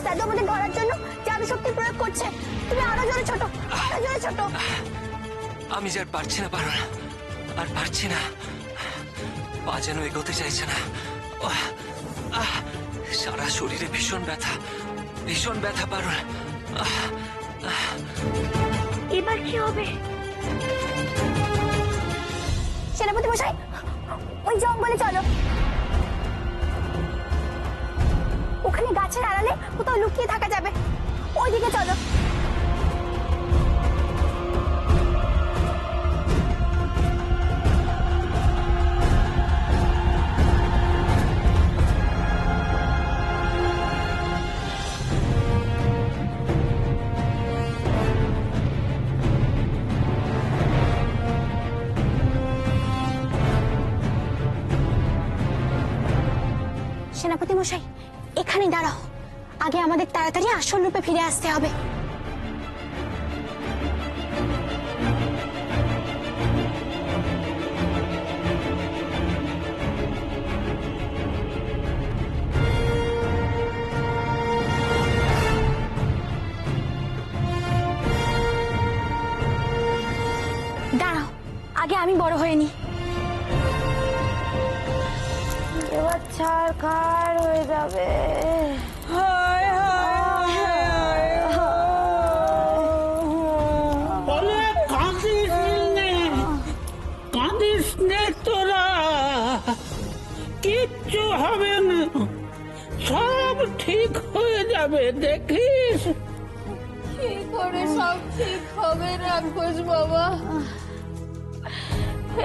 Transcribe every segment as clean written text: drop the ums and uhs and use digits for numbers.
দাদু আমাদের ধরার জন্য জাদু শক্তি প্রয়োগ করছে। তুমি আরো জোরে ছোট, আরো জোরে ছোট। আমি যে আর পারছি না পারো না, আর পারছি না। পা যেন এগোতে চাইছে না। সারা শরীরে ভীষণ ব্যথা পারো না। এবার কি হবে? সেনাপতি মশাই, ওই জঙ্গলে চলো। ওখানে গাছের আড়ালে কোথাও লুকিয়ে থাকা যাবে, ওইদিকে চলো। সেনাপতি মশাই, এখানে দাঁড়াও। আগে আমাদের তাড়াতাড়ি আসল রূপে ফিরে আসতে হবে। দাঁড়াও, আগে আমি বড় হয়ে নি। এবার ছাড়খাড় হয়ে যাবে। কাঁদিস নে তোরা, কিচ্ছু হবে না, সব ঠিক হয়ে যাবে, দেখিস। কি করে সব ঠিক হবে রাক্ষস বাবা?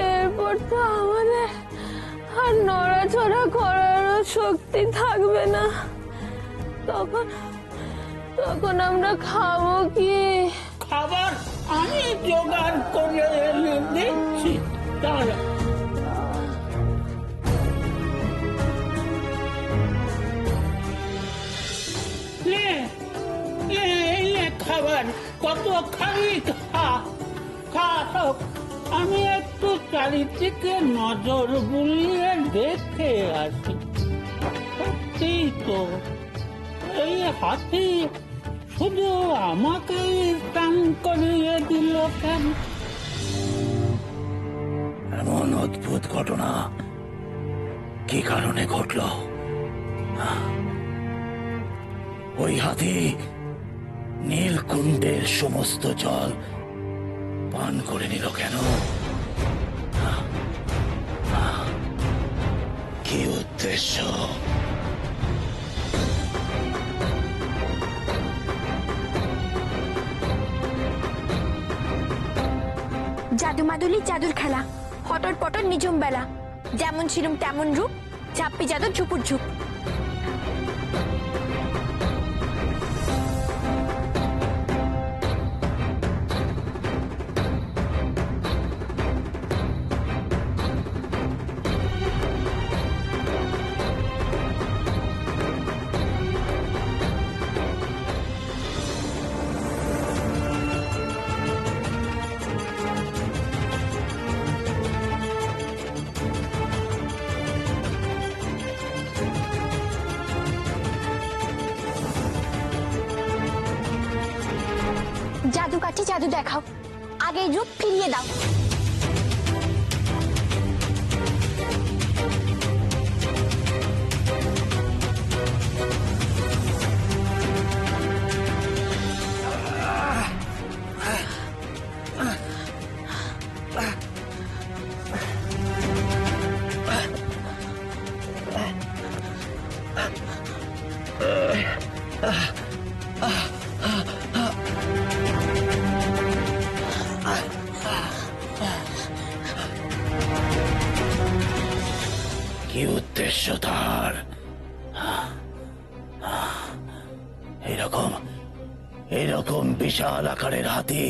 এরপর তো আমাদের আর নড়াচড়া করারও শক্তি থাকবে না। তখন আমরা খাবো কি? খাবার আমি জোগাড় করে এনে দিচ্ছি, দাঁড়া। খাবার কত খাবি, খা। আমি একটু চারিদিকে নজর বুলিয়ে দেখে আসি। সত্যি তো এই হাতি শুধু আমাকেই স্নান করিয়ে দিল কেন? এমন অদ্ভুত ঘটনা কি কারণে ঘটল? ওই হাতি নীলকুণ্ডের সমস্ত জল পান করে নিল কেন? কি উদ্দেশ্য? জাদু মাদুলি জাদুর খেলা, হটর পটর নিঝুম বেলা, যেমন ছিলুম তেমন রূপ, ঝাপ্পি জাদুর ঝুপুর ঝুপ। জাদু কাঠি জাদু দেখাও, আগে রূপ ফিরিয়ে দাও। কি উদ্দেশ্য তার? এরকম বিশাল আকারের হাতি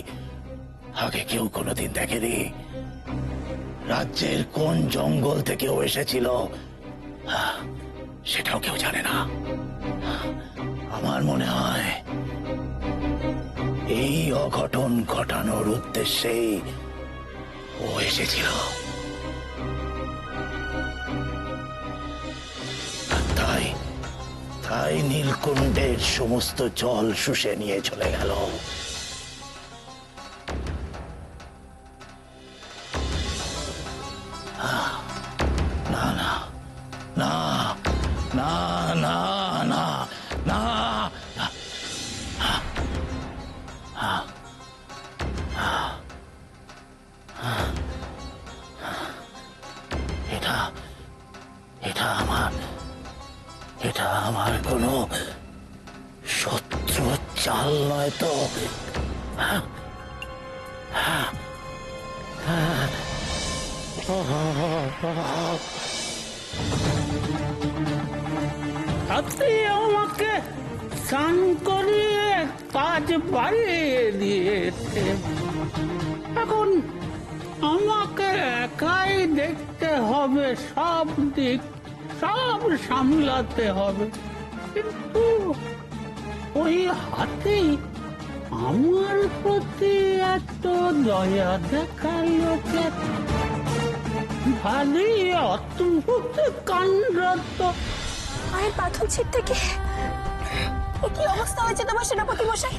আগে কেউ কোনোদিন দেখেনি। রাজ্যের কোন জঙ্গল থেকে ও এসেছিল সেটাও কেউ জানে না। আমার মনে হয় এই অঘটন ঘটানোর উদ্দেশ্যেই ও এসেছিল। একাই নীলকুণ্ডের সমস্ত জল শুষে নিয়ে চলে গেল। না না না না না না না এটা এটা আমার এটা আমার কোনো শত্রু চাল নয় তো? আপনি আমাকে স্নান করিয়ে কাজ বাড়িয়ে দিয়েছে। এখন আমাকে একাই দেখতে হবে, সব দিক সব সামলাতে হবে। কিন্তু ওই হাতি আমার প্রতি এত দয়া দেখালো যে, ভারী অদ্ভুত কাণ্ড তো। মায়ের পাথর ছিটতে কি কি অবস্থা হয়েছে তোমার সেনাপতি মশাই?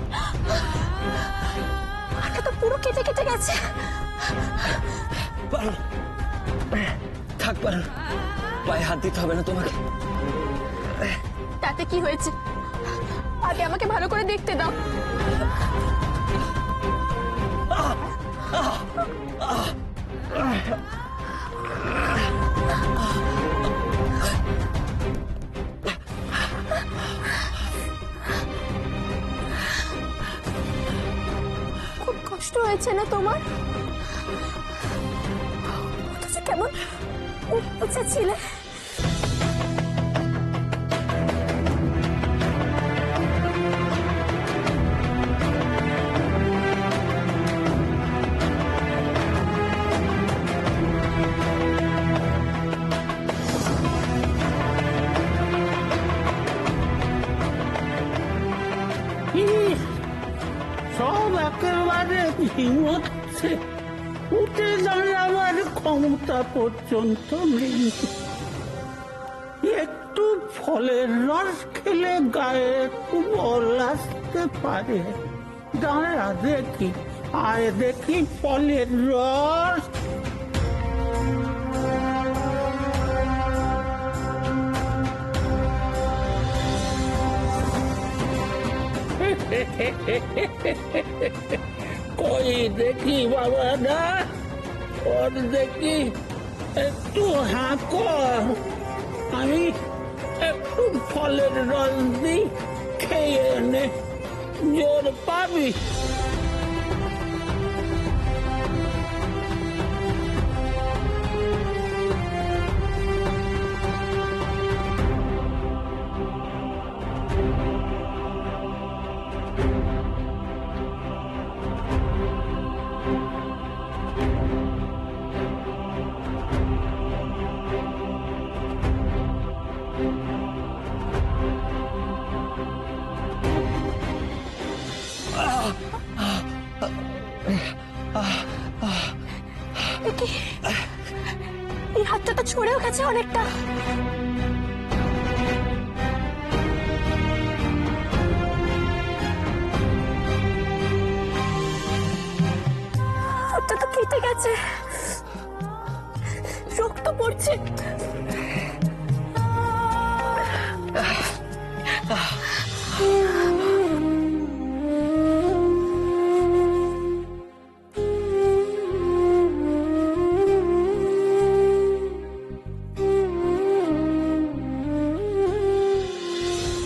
মাথা তো পুরো কেটে কেটে গেছে। থাক পারুন, পায়ে হাত দিতে হবে না তোমাকে। তাতে কি হয়েছে? আগে আমাকে ভালো করে দেখতে দাও। খুব কষ্ট হয়েছে না তোমার? অথচ কেমন উঠছে ছিলে। ইস, সব একেবারে ঝিমোচ্ছে, উঠে দাঁড়াবার ক্ষমতা পর্যন্ত নেই। একটু ফলের রস খেলে গায়ে একটু বল আসতে পারে। দাঁড়া দেখি, আয় দেখি ফলের রস। কই দেখি বাবা না, ওর দেখি একটু হাঁকো, আমি একটু ফলের রস দিই, খেয়ে নে, জোর পাবি। এই হাতটা তো ছড়েও গেছে অনেকটা। হাতটা তো কেটে গেছে, রক্ত পড়ছে।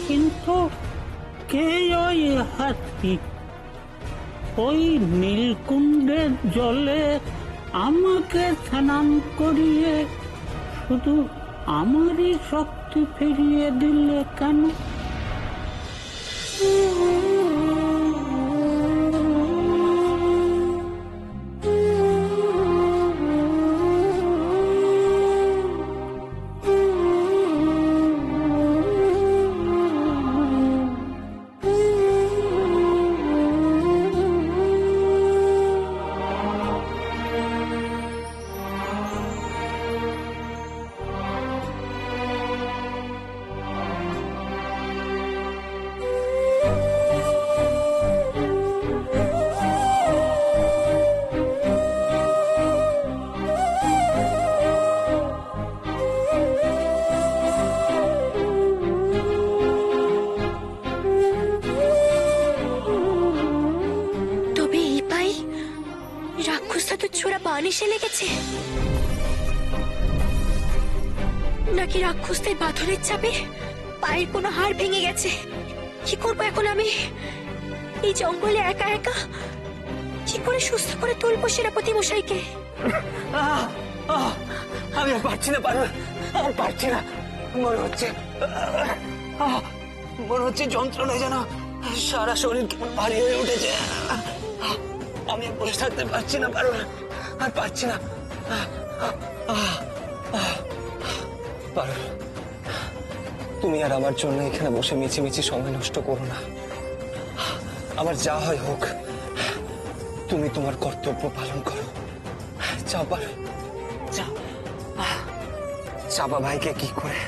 কিন্তু কে ওই হাতি? ওই নীলকুণ্ডের জলে আমাকে স্নান করিয়ে শুধু আমারই শক্তি ফিরিয়ে দিলে কেন? প্রাণ এসে লেগেছে, নাকি রাক্ষসদের বাঁধনের চাপে পায়ের কোনো হাড় ভেঙে গেছে? কি করবো এখন আমি এই জঙ্গলে একা একা? কি করে সুস্থ করে তুলবো সেনাপতি মশাইকে? আমি আর পারছি না পারুল, আর পারছি না। মনে হচ্ছে যন্ত্রণায় যেন সারা শরীর কেমন ভারী হয়ে উঠেছে। আমি আর বসে থাকতে পারছি না পারুল, আর পারছি না। পারুল, তুমি আর আমার জন্য এখানে বসে মিছিমিছি সময় নষ্ট করো না। আমার যা হয় হোক, তুমি তোমার কর্তব্য পালন করো। যাও পারুল, যাও। চাপা ভাইকে কি করে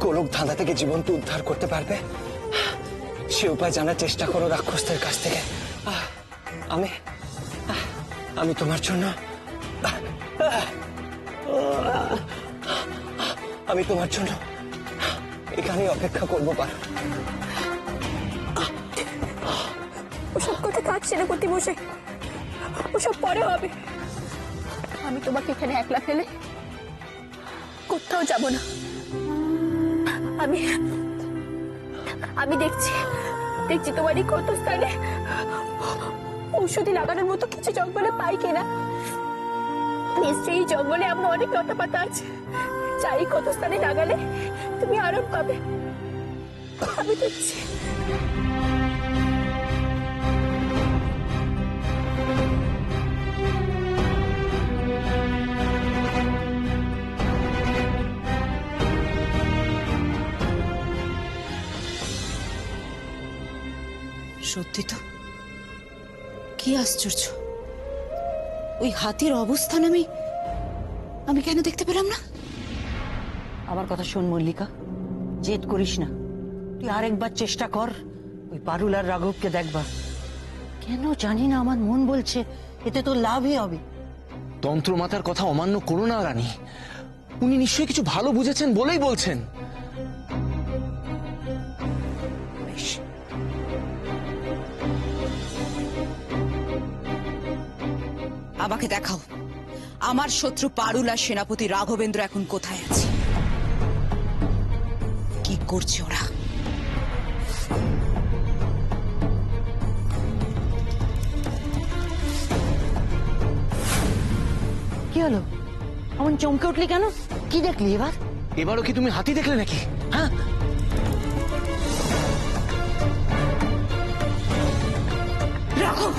গোলক ধাঁধা থেকে জীবন্ত উদ্ধার করতে পারবে সে উপায় জানার চেষ্টা করো রাক্ষসদের কাছ থেকে। আমি তোমার জন্য আমি তোমার জন্য এখানে অপেক্ষা করবো পারো। ওসব কথা থাক সেনাপতি মশাই, ওসব পরে হবে। আমি তোমাকে এখানে একলা ফেলে কোথাও যাব না। আমি দেখছি তোমার এই কত স্থানে ঔষধি লাগানোর মতো কিছু জঙ্গলে পাই কিনা। নিশ্চয়ই জঙ্গলে এমন অনেক লতা পাতা আছে, চাই কত স্থানে লাগালে তুমি আরাম পাবে। আমি দেখছি। সত্যি তো, কি আশ্চর্য! ওই হাতির অবস্থান আমি কেন দেখতে পেলাম না? আমার কথা শোন মল্লিকা, জেদ করিস না। তুই আরেকবার চেষ্টা কর ওই পারুল আর রাঘবকে দেখবার। কেন জানি না, আমার মন বলছে এতে তোর লাভই হবে। তন্ত্রমাতার কথা অমান্য করো না রানী, উনি নিশ্চয়ই কিছু ভালো বুঝেছেন বলেই বলছেন। বেশ, আমাকে দেখাও আমার শত্রু পারুল আর সেনাপতি রাঘবেন্দ্র এখন কোথায় আছে, কি করছে ওরা। কি হলো? এমন চমকে উঠলি কেন? কি দেখলি এবার? এবারও কি তুমি হাতি দেখলে নাকি? হ্যাঁ, রাঘব,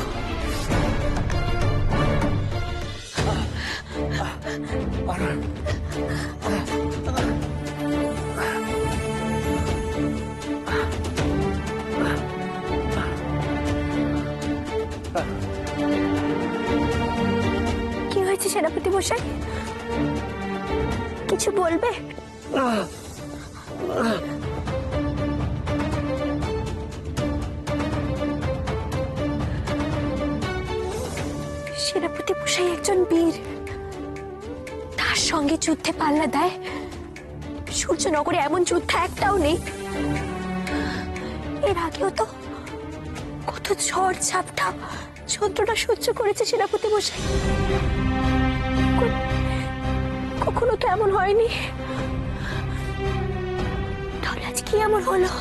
কি হয়েছে সেনাপতি মশাই? কিছু বলবে? সেনাপতি মশাই একজন বীর, তার সঙ্গে যুদ্ধে পাল্লা দেয়। সূর্যনগরে এমন যুদ্ধ একটাও নেই। এর আগেও তো কত ঝড় ঝাপটা যন্ত্রণা সহ্য করেছে সেনাপতি মশাই, কখনো তো এমন হয়নি। তাহলে আজ কি এমন হলো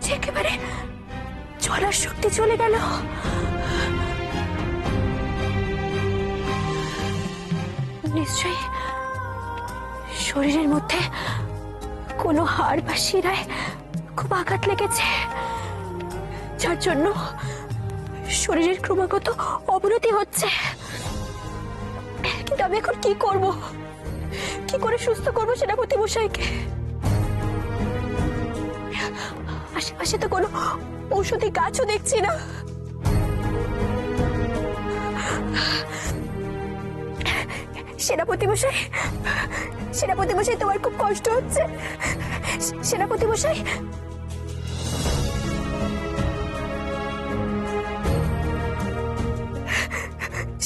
যে একেবারে চলার শক্তি চলে গেল? নিশ্চয়ই শরীরের মধ্যে কোনো হাড় বা শিরায় খুব আঘাত লেগেছে, যার জন্য শরীরের ক্রমাগত অবনতি হচ্ছে। কিন্তু আমি এখন কি করব? কি করে সুস্থ করবো সেনাপতি মশাইকে? আশেপাশে তো কোনো ঔষধি গাছও দেখছি না। সেনাপতি মশাই, সেনাপতি মশাই, তোমার খুব কষ্ট হচ্ছে। সেনাপতি মশাই,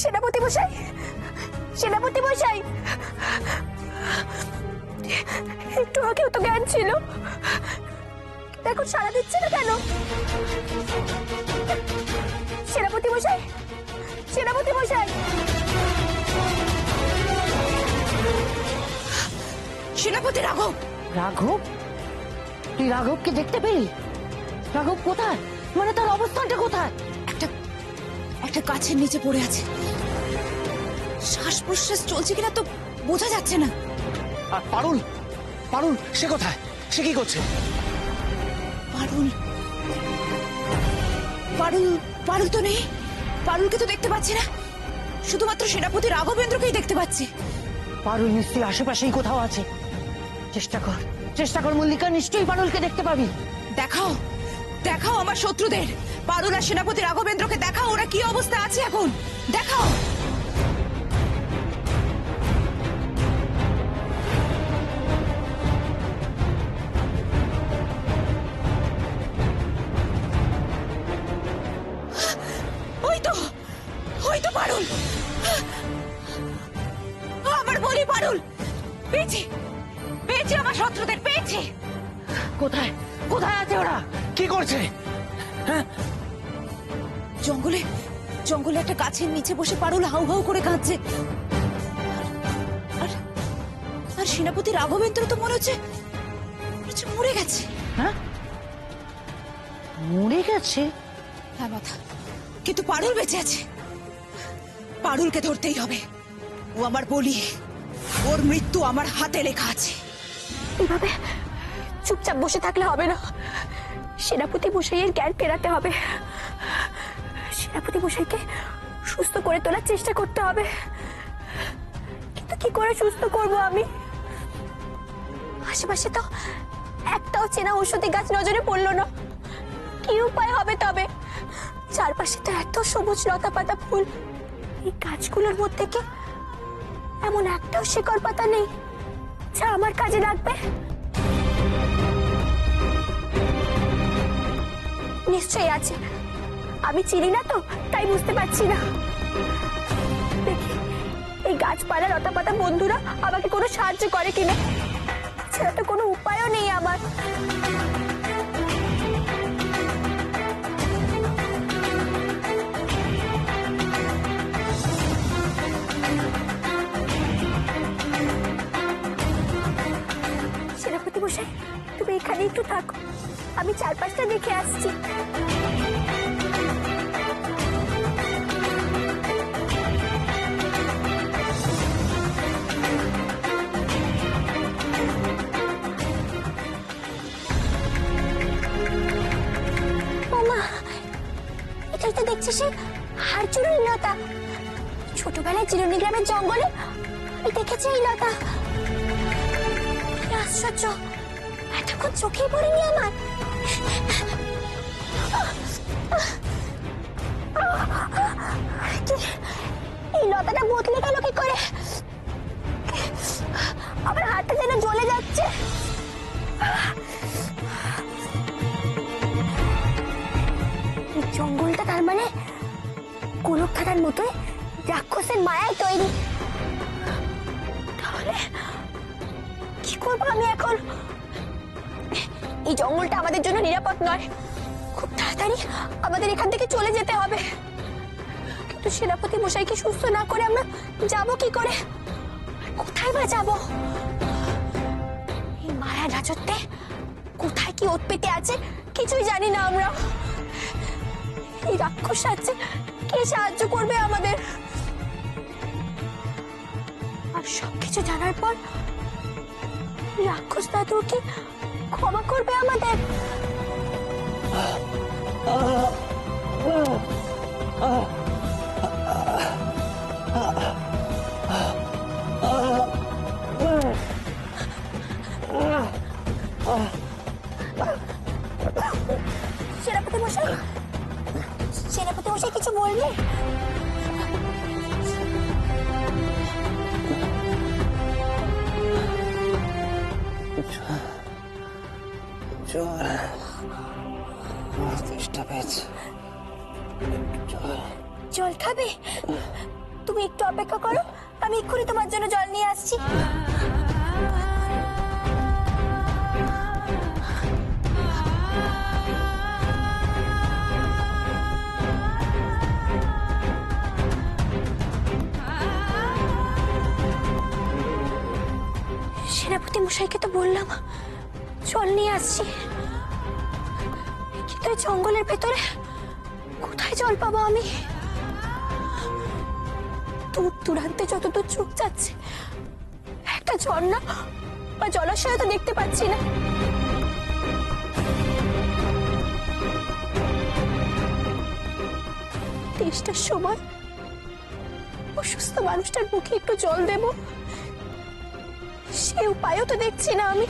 সেনাপতি মশাই, সেনাপতি মশাই, একটু আগেও তো জ্ঞান ছিল, এখন সাড়া দিচ্ছে না কেন? সেনাপতি মশাই, সেনাপতি মশাই। সেনাপতি রাঘব। রাঘব? তুই রাঘবকে দেখতে পেলি? রাঘব কোথায়? মানে তার অবস্থানটা কোথায়? একটা একটা গাছের নিচে পড়ে আছে। শ্বাস প্রশ্বাস চলছে কিনা তো বোঝা যাচ্ছে না। আর পারুল, পারুল সে কোথায়? সে কি করছে? পারুল, পারুল, পারুল তো নেই। পারুলকে তো দেখতে পাচ্ছি না, শুধুমাত্র সেনাপতি রাঘবেন্দ্রকেই দেখতে পাচ্ছি। পারুল নিশ্চয়ই আশেপাশেই কোথাও আছে। চেষ্টা কর, চেষ্টা কর মল্লিকা, নিশ্চয়ই পারুলকে দেখতে পাবি। দেখাও, দেখাও আমার শত্রুদের, পারুল আর সেনাপতি রাঘবেন্দ্রকে দেখাও, ওরা কি অবস্থা আছে এখন, দেখাও। ওই তো, ওই তো পারুল, আমার বলি পারুল, পেয়েছি, পেয়েছি আমার শত্রুদের, পেয়েছি। কোথায়, কোথায় আছে ওরা? কি করছে? জঙ্গলে, জঙ্গলে একটা গাছের নিচে বসে পারুল হাউ হাউ করে কাঁদছে। আর আর সেনাপতি রাঘবেন্দ্র তো মনে হচ্ছে মরে গেছে। হ্যাঁ, মরে গেছে? হ্যাঁ মাথা, কিন্তু পারুল বেঁচে আছে। পারুলকে ধরতেই হবে, ও আমার বলি, ওর মৃত্যু আমার হাতে লেখা আছে। এভাবে চুপচাপ বসে থাকলে হবে না, সেনাপতি মশাইয়ের জ্ঞান ফেরাতে হবে। সেনাপতি মশাইকে সুস্থ করে তোলার চেষ্টা করতে হবে, কিন্তু কি করে সুস্থ করব আমি? আশেপাশে তো একটাও চেনা ঔষধি গাছ নজরে পড়লো না, কি উপায় হবে তবে? চারপাশে তো এত সবুজ লতা পাতা ফুল, এই গাছগুলোর মধ্যে কি এমন একটাও শিকড় পাতা নেই যা আমার কাজে লাগবে? নিশ্চয়ই আছে, আমি চিনি না তো তাই বুঝতে পারছি না। দেখি এই গাছপালা লতা পাতা বন্ধুরা আমাকে কোনো সাহায্য করে কিনা, সেটা তো কোনো উপায়ও নেই আমার। সেনাপতি মশাই, তুমি এখানে একটু থাকো, আমি চারপাশটা দেখে আসছি। ওমা, এটাই তো দেখছি সে হাড়চুরুনি লতা। ছোটবেলায় চিরুনি গ্রামের জঙ্গলে আমি দেখেছি এই লতা। কি আশ্চর্য, এতক্ষণ চোখেই পড়েনি আমার। এই লতাটা বদলে গেল কি করে? আমার হাতটা যেন জ্বলে যাচ্ছে। এই জঙ্গলটা তার মানে গোলক ধাঁধার মতোই রাক্ষসের মায়ায় তৈরি। তাহলে কি করবো আমি এখন? এই জঙ্গলটা আমাদের জন্য নিরাপদ নয়, খুব তাড়াতাড়ি আমাদের এখান থেকে চলে যেতে হবে। কিন্তু সেনাপতি মশাইকে সুস্থ না করে আমরা যাবো কি করে? কোথায় বা যাবো? এই মায়া রাজত্বে কোথায় কি ওত পেতে আছে কিছুই জানি না আমরা। এই রাক্ষস আছে, কে সাহায্য করবে আমাদের? আর সবকিছু জানার পর রাক্ষস দাদু কি ক্ষমা করবে আমাদের? সেনাপতি মশাই, সেনাপতি মশাই কিছু বলবে? জল, চেষ্টা পেয়েছে। জল খাবে? তুমি একটু অপেক্ষা করো, আমি এক্ষুনি তোমার জন্য জল নিয়ে আসছি। সেনাপতি মশাই, মশাইকে তো বললাম জল নিয়ে আসছি, কিন্তু এই জঙ্গলের ভেতরে কোথায় জল পাবো আমি? দূর দূরান্তে যতদূর চোখ যাচ্ছে একটা ঝর্ণা বা জলাশয় তো দেখতে পাচ্ছি না। তেষ্টার সময় অসুস্থ মানুষটার মুখে একটু জল দেব, সে উপায়ও তো দেখছি না আমি।